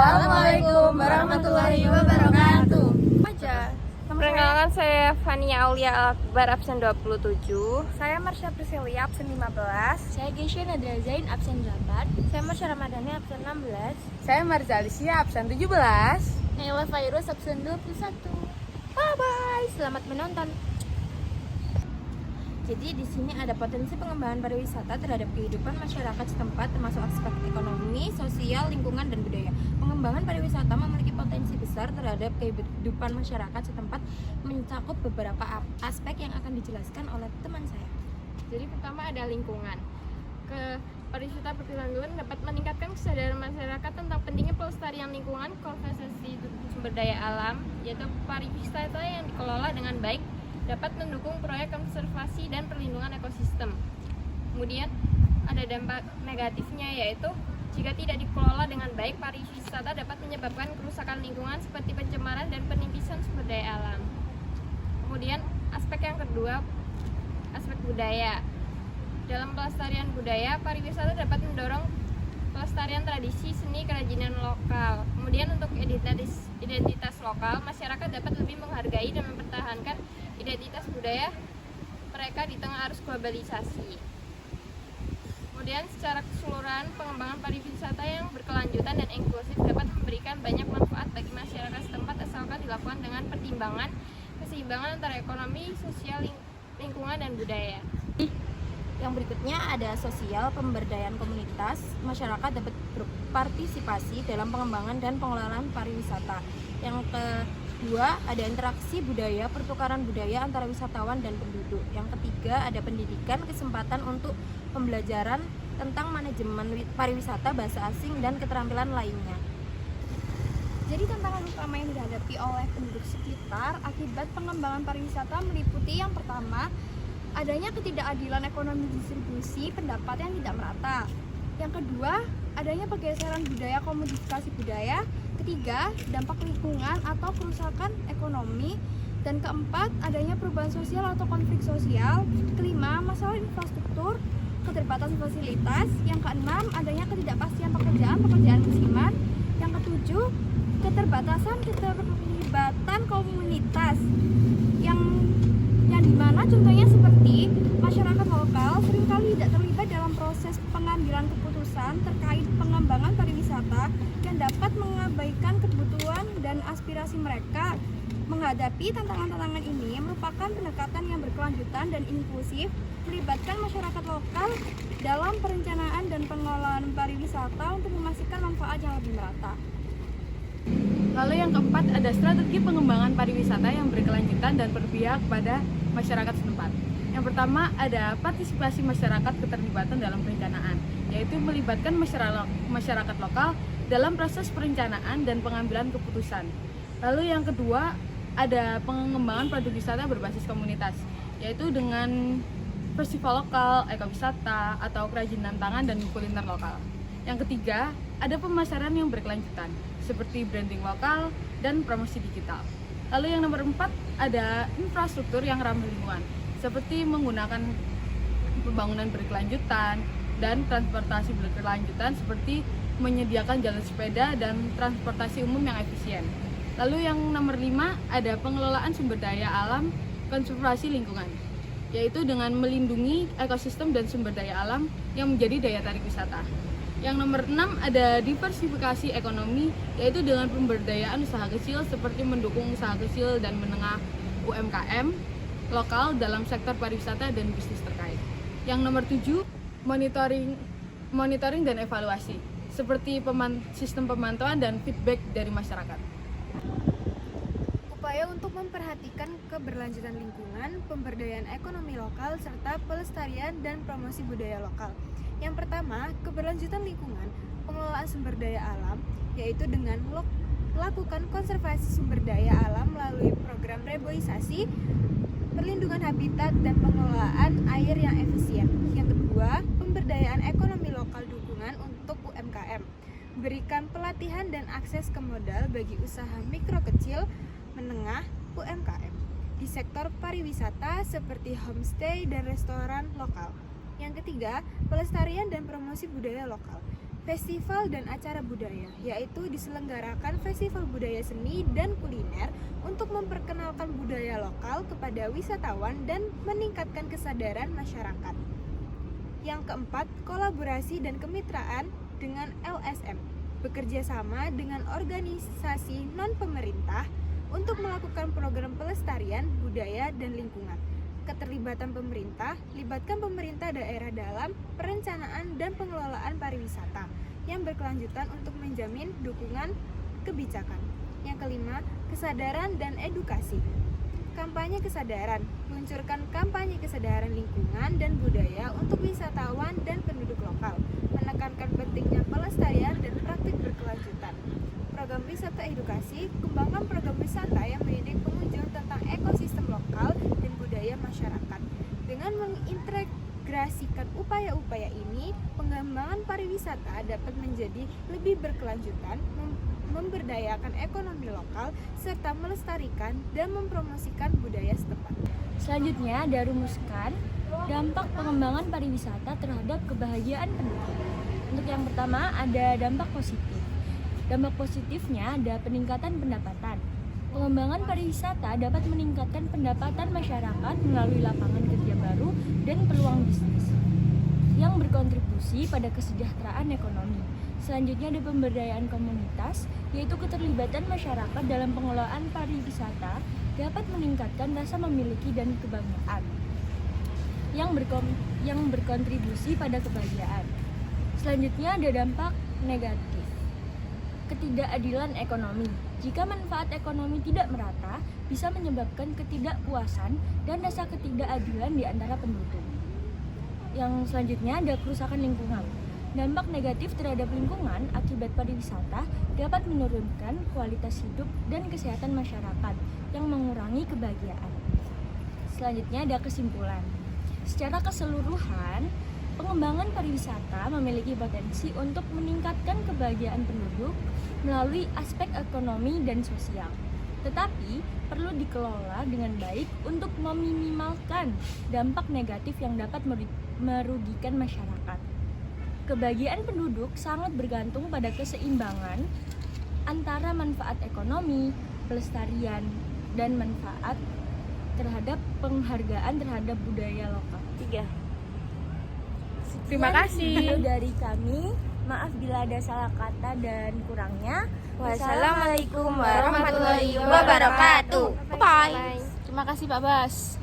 Assalamualaikum warahmatullahi wabarakatuh. Perkenalkan, saya Fania Aulia Akbar, absen 27. Saya Marsha Priscilia, absen 15. Saya Geisha Nadra Zain, absen 8. Saya Marsha Ramadhani, absen 16. Saya Marza Alicia, absen 17. Naila Fairuz, absen 21. Bye-bye, selamat menonton. Jadi di sini ada potensi pengembangan pariwisata terhadap kehidupan masyarakat setempat, termasuk aspek ekonomi, sosial, lingkungan, dan budaya. Pengembangan pariwisata memiliki potensi besar terhadap kehidupan masyarakat setempat, mencakup beberapa aspek yang akan dijelaskan oleh teman saya. Jadi pertama ada lingkungan. Pariwisata berkelanjutan dapat meningkatkan kesadaran masyarakat tentang pentingnya pelestarian lingkungan, konservasi sumber daya alam, yaitu pariwisata yang dikelola dengan baik dapat mendukung proyek konservasi dan perlindungan ekosistem. Kemudian ada dampak negatifnya, yaitu jika tidak dikelola dengan baik, pariwisata dapat menyebabkan kerusakan lingkungan seperti pencemaran dan penipisan sumber daya alam. Kemudian aspek yang kedua, aspek budaya. Dalam pelestarian budaya, pariwisata dapat mendorong pelestarian tradisi, seni, kerajinan lokal. Kemudian untuk identitas lokal, masyarakat dapat lebih menghargai dan mempertahankan identitas budaya mereka di tengah arus globalisasi. Kemudian secara keseluruhan, pengembangan pariwisata yang berkelanjutan dan inklusif dapat memberikan banyak manfaat bagi masyarakat setempat asalkan dilakukan dengan pertimbangan keseimbangan antara ekonomi, sosial, lingkungan, dan budaya. Yang berikutnya ada sosial, pemberdayaan komunitas. Masyarakat dapat berpartisipasi dalam pengembangan dan pengelolaan pariwisata. Yang kedua ada interaksi budaya, pertukaran budaya antara wisatawan dan penduduk. Yang ketiga ada pendidikan, kesempatan untuk pembelajaran tentang manajemen pariwisata, bahasa asing, dan keterampilan lainnya. Jadi tantangan utama yang dihadapi oleh penduduk sekitar akibat pengembangan pariwisata meliputi yang pertama, adanya ketidakadilan ekonomi distribusi pendapat yang tidak merata. Yang kedua, adanya pergeseran budaya, komodifikasi budaya. Ketiga, dampak lingkungan atau kerusakan ekonomi. Dan keempat, adanya perubahan sosial atau konflik sosial. Kelima, masalah infrastruktur, keterbatasan fasilitas. Yang keenam, adanya ketidakpastian pekerjaan musiman. Yang ketujuh, keterlibatan komunitas yang dimana contohnya seperti masyarakat lokal seringkali tidak terlibat dalam proses pengambilan keputusan terkait pengembangan pariwisata yang dapat mengabaikan kebutuhan dan aspirasi mereka. Menghadapi tantangan-tantangan ini merupakan pendekatan yang berkelanjutan dan inklusif, melibatkan masyarakat lokal dalam perencanaan dan pengelolaan pariwisata untuk memastikan manfaat yang lebih merata. Lalu yang keempat ada strategi pengembangan pariwisata yang berkelanjutan dan berpihak pada masyarakat setempat. Yang pertama ada partisipasi masyarakat keterlibatan dalam perencanaan, yaitu melibatkan masyarakat lokal dalam proses perencanaan dan pengambilan keputusan. Lalu yang kedua ada pengembangan produk wisata berbasis komunitas, yaitu dengan festival lokal, ekowisata, atau kerajinan tangan dan kuliner lokal. Yang ketiga ada pemasaran yang berkelanjutan, seperti branding lokal dan promosi digital. Lalu yang nomor 4 ada infrastruktur yang ramah lingkungan, seperti menggunakan pembangunan berkelanjutan dan transportasi berkelanjutan, seperti menyediakan jalan sepeda dan transportasi umum yang efisien. Lalu yang nomor 5 ada pengelolaan sumber daya alam, konservasi lingkungan, yaitu dengan melindungi ekosistem dan sumber daya alam yang menjadi daya tarik wisata. Yang nomor 6 ada diversifikasi ekonomi, yaitu dengan pemberdayaan usaha kecil seperti mendukung usaha kecil dan menengah UMKM lokal dalam sektor pariwisata dan bisnis terkait. Yang nomor 7 monitoring dan evaluasi, seperti sistem pemantauan dan feedback dari masyarakat. Upaya untuk memperhatikan keberlanjutan lingkungan, pemberdayaan ekonomi lokal, serta pelestarian dan promosi budaya lokal. Yang pertama, keberlanjutan lingkungan, pengelolaan sumber daya alam, yaitu dengan melakukan konservasi sumber daya alam melalui program reboisasi, perlindungan habitat, dan pengelolaan air yang efisien. Yang kedua, pemberdayaan ekonomi lokal dukungan untuk UMKM, berikan pelatihan dan akses ke modal bagi usaha mikro kecil, menengah, UMKM di sektor pariwisata seperti homestay dan restoran lokal. Yang ketiga, pelestarian dan promosi budaya lokal. festival dan acara budaya, yaitu diselenggarakan festival budaya seni dan kuliner untuk memperkenalkan budaya lokal kepada wisatawan dan meningkatkan kesadaran masyarakat. Yang keempat, kolaborasi dan kemitraan dengan LSM, bekerja sama dengan organisasi non-pemerintah untuk melakukan program pelestarian budaya dan lingkungan. Keterlibatan pemerintah, libatkan pemerintah daerah dalam perencanaan dan pengelolaan pariwisata yang berkelanjutan untuk menjamin dukungan kebijakan. Yang kelima, kesadaran dan edukasi. Kampanye kesadaran, luncurkan kampanye kesadaran lingkungan dan budaya untuk wisatawan dan penduduk lokal, menekankan pentingnya pelestarian dan praktik berkelanjutan. Program wisata edukasi, kembangkan program wisata yang mendidik pengunjung tentang ekosistem lokal dan budaya masyarakat. Dengan mengintegrasikan upaya-upaya ini, pengembangan pariwisata dapat menjadi lebih berkelanjutan, memberdayakan ekonomi lokal, serta melestarikan dan mempromosikan budaya setempat. Selanjutnya ada rumuskan dampak pengembangan pariwisata terhadap kebahagiaan penduduk. Untuk yang pertama ada dampak positif. Dampak positifnya ada peningkatan pendapatan. Pengembangan pariwisata dapat meningkatkan pendapatan masyarakat melalui lapangan kerja baru dan peluang bisnis yang berkontribusi pada kesejahteraan ekonomi. Selanjutnya ada pemberdayaan komunitas, yaitu keterlibatan masyarakat dalam pengelolaan pariwisata dapat meningkatkan rasa memiliki dan kebanggaan yang berkontribusi pada kebahagiaan. Selanjutnya ada dampak negatif. Ketidakadilan ekonomi. Jika manfaat ekonomi tidak merata, bisa menyebabkan ketidakpuasan dan rasa ketidakadilan di antara penduduk. Yang selanjutnya ada kerusakan lingkungan. Dampak negatif terhadap lingkungan akibat pariwisata dapat menurunkan kualitas hidup dan kesehatan masyarakat yang mengurangi kebahagiaan. Selanjutnya ada kesimpulan. Secara keseluruhan, pengembangan pariwisata memiliki potensi untuk meningkatkan kebahagiaan penduduk melalui aspek ekonomi dan sosial. Tetapi, perlu dikelola dengan baik untuk meminimalkan dampak negatif yang dapat merugikan masyarakat. Kebahagiaan penduduk sangat bergantung pada keseimbangan antara manfaat ekonomi, pelestarian, dan manfaat terhadap penghargaan terhadap budaya lokal. 3. Terima kasih dari kami. Maaf bila ada salah kata dan kurangnya. Wassalamualaikum warahmatullahi wabarakatuh. Bye. Terima kasih Pak Bas.